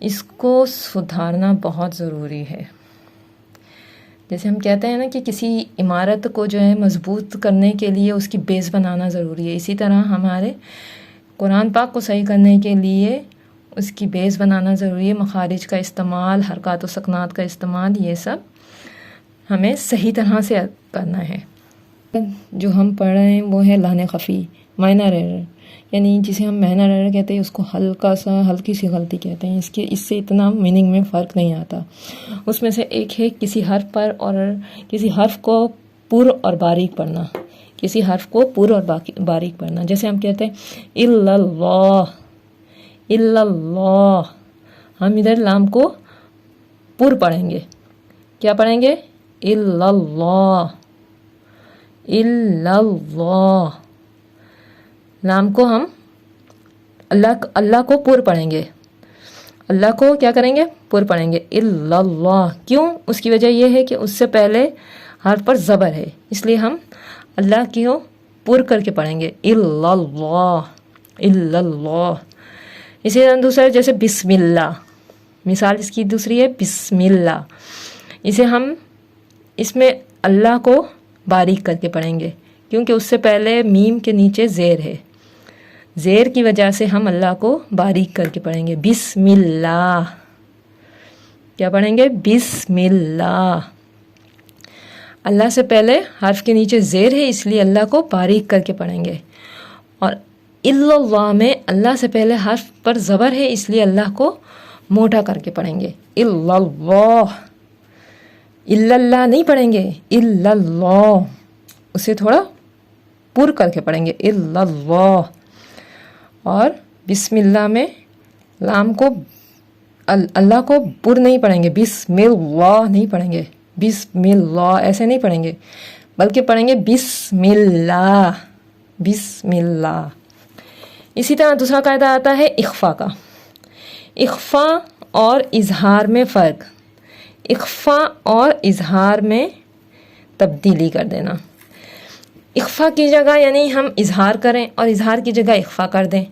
اس کو سدھارنا بہت ضروری ہے۔ جیسے ہم کہتے ہیں نا کہ کسی عمارت کو جو ہے مضبوط کرنے کے لیے اس کی بیس بنانا ضروری ہے، اسی طرح ہمارے قرآن پاک کو صحیح کرنے کے لیے اس کی بیس بنانا ضروری ہے۔ مخارج کا استعمال، حرکات و سکنات کا استعمال، یہ سب ہمیں صحیح طرح سے کرنا ہے۔ جو ہم پڑھ رہے ہیں وہ ہے لحن خفی، مائنر ایرر، یعنی جسے ہم مائنر ایرر کہتے ہیں، اس کو ہلکی سی غلطی کہتے ہیں۔ اس سے اتنا میننگ میں فرق نہیں آتا۔ اس میں سے ایک ہے کسی حرف پر اور کسی حرف کو پر اور باریک پڑھنا، کسی حرف کو پر اور باریک پڑھنا۔ جیسے ہم کہتے ہیں الا اللہ، الا اللہ، ہم ادھر لام کو پر پڑھیں گے۔ کیا پڑھیں گے؟ الا اللہ، الا اللہ، لام کو ہم اللہ کو پر پڑھیں گے، اللہ کو کیا کریں گے؟ پر پڑھیں گے، الا اللہ۔ کیوں؟ اس کی وجہ یہ ہے کہ اس سے پہلے حرف پر زبر ہے، اس لیے ہم اللہ کو پر کر کے پڑھیں گے، الا اللہ، الا اللہ۔ اسی طرح دوسرا جیسے بسم اللہ، مثال اس کی دوسری ہے بسم اللہ، اسے ہم اس میں اللہ کو باریک کر کے پڑھیں گے کیونکہ اس سے پہلے میم کے نیچے زیر ہے، زیر کی وجہ سے ہم اللہ کو باریک کر کے پڑھیں گے، بسم اللہ۔ کیا پڑھیں گے؟ بسم اللہ۔ اللہ سے پہلے حرف کے نیچے زیر ہے، اس لیے اللہ کو باریک کر کے پڑھیں گے۔ اور الا اللہ میں اللہ سے پہلے حرف پر زبر ہے، اس لیے اللہ کو موٹا کر کے پڑھیں گے، الا اللہ۔ الا اللہ نہیں پڑھیں گے، الا اللہ، اسے تھوڑا پر کر کے پڑھیں گے، الا اللہ۔ اور بسم اللہ میں لام کو اللہ کو پر نہیں پڑھیں گے، بسم اللہ نہیں پڑھیں گے، بسم اللہ ایسے نہیں پڑھیں گے، بلکہ پڑھیں گے بسم اللہ، بسم اللہ۔ اسی طرح دوسرا قاعدہ آتا ہے اخفا کا۔ اخفا اور اظہار میں فرق، اخفا اور اظہار میں تبدیلی کر دینا۔ اخفا کی جگہ یعنی ہم اظہار کریں اور اظہار کی جگہ اخفا کر دیں۔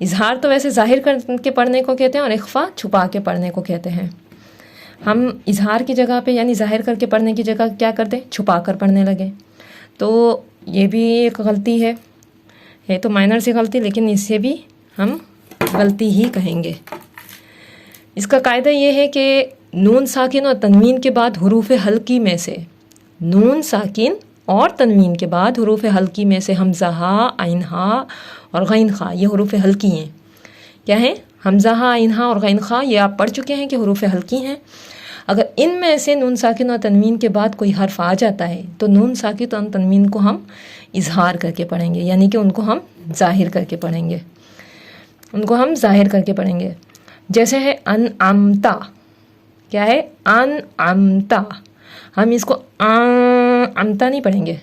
اظہار تو ویسے ظاہر کر کے پڑھنے کو کہتے ہیں اور اخفا چھپا کے پڑھنے کو کہتے ہیں۔ ہم اظہار کی جگہ پہ یعنی ظاہر کر کے پڑھنے کی جگہ کیا کر دیں؟ چھپا کر پڑھنے لگے، تو یہ بھی ایک غلطی ہے تو مائنر سی غلطی، لیکن اس سے بھی ہم غلطی ہی کہیں گے۔ اس کا قاعدہ یہ ہے کہ نون ساکن اور تنوین کے بعد حروف حلقی میں سے، نون ساکن اور تنوین کے بعد حروف حلقی میں سے حمزہ ہا، عین ہا اور غین خا، یہ حروف حلقی ہیں۔ کیا ہیں؟ حمزہ ہا، عین ہا اور غین خا، یہ آپ پڑھ چکے ہیں کہ حروف حلقی ہیں۔ اگر ان میں سے نون ساکن اور تنوین کے بعد کوئی حرف آ جاتا ہے تو نون ساکن اور تنوین کو ہم اظہار کر کے پڑھیں گے، یعنی کہ ان کو ہم ظاہر کر کے پڑھیں گے، ان کو ہم ظاہر کر کے پڑھیں گے۔ جیسے ہے انعمتا، کیا ہے؟ انعمتا، ہم اس کو امتا نہیں پڑھیں گے،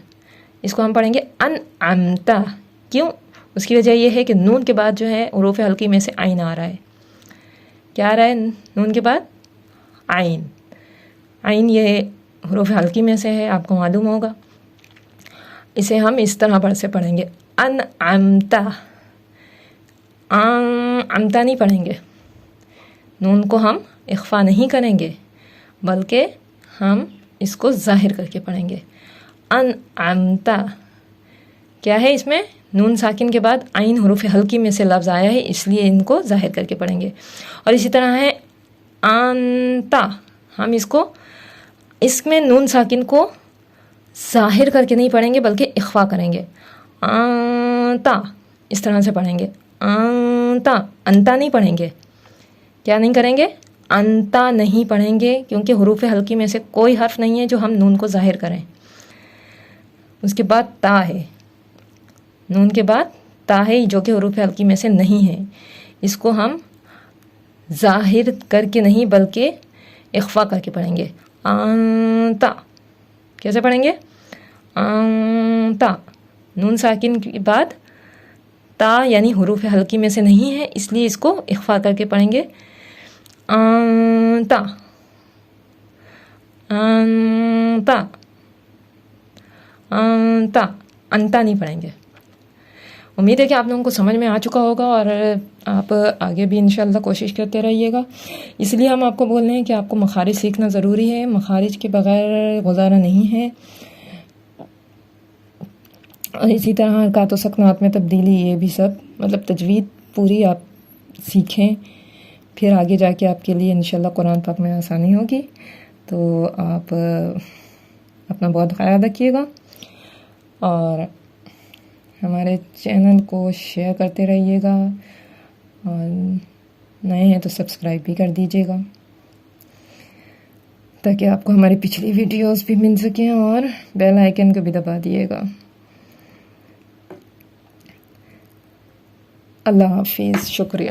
اس کو ہم پڑھیں گے انعمتا۔ کیوں؟ اس کی وجہ یہ ہے کہ نون کے بعد جو ہے حروف حلقی میں سے عین آ رہا ہے۔ کیا آ رہا ہے نون کے بعد؟ عین، عین یہ حروف حلقی میں سے ہے، آپ کو معلوم ہوگا۔ اسے ہم اس طرح سے پڑھیں گے، انعمتا، امتا نہیں پڑھیں گے، نون کو ہم اخفا نہیں کریں گے بلکہ ہم اس کو ظاہر کر کے پڑھیں گے، انعمتا۔ کیا ہے؟ اس میں نون ساکن کے بعد عین حروف حلقی میں سے لفظ آیا ہے، اس لیے ان کو ظاہر کر کے پڑھیں گے۔ اور اسی طرح ہے انتا، ہم اس میں نون ساکن کو ظاہر کر کے نہیں پڑھیں گے بلکہ اخفا کریں گے، انتا، اس طرح سے پڑھیں گے، انتا، انتا نہیں پڑھیں گے۔ کیا نہیں کریں گے؟ انتا نہیں پڑھیں گے، کیونکہ حروف حلقی میں سے کوئی حرف نہیں ہے جو ہم نون کو ظاہر کریں۔ اس کے بعد تا ہے، نون کے بعد تا ہے جو کہ حروف حلقی میں سے نہیں ہے، اس کو ہم ظاہر کر کے نہیں بلکہ اخفا کر کے پڑھیں گے، انتا۔ کیسے پڑھیں گے؟ انتا، نون ساکن کے بعد تا یعنی حروف حلقی میں سے نہیں ہے، اس لیے اس کو اخفا کر کے پڑھیں گے، انتا، انتا، انتا، انتا نہیں پڑھیں گے۔ امید ہے کہ آپ لوگوں کو سمجھ میں آ چکا ہوگا، اور آپ آگے بھی انشاءاللہ کوشش کرتے رہیے گا. اس لیے ہم آپ کو بول رہے ہیں کہ آپ کو مخارج سیکھنا ضروری ہے، مخارج کے بغیر گزارا نہیں ہے. اور اسی طرح حرکات و سکنات میں تبدیلی، یہ بھی سب مطلب تجوید پوری آپ سیکھیں، پھر آگے جا کے آپ کے لیے انشاءاللہ قرآن پاک میں آسانی ہوگی. تو آپ اپنا بہت خیال رکھیے گا، اور ہمارے چینل کو شیئر کرتے رہیے گا، اور نئے ہیں تو سبسکرائب بھی کر دیجیے گا تاکہ آپ کو ہماری پچھلی ویڈیوز بھی مل سکیں، اور بیل آئیکن کو بھی دبا دیے گا. اللہ حافظ، شکریہ.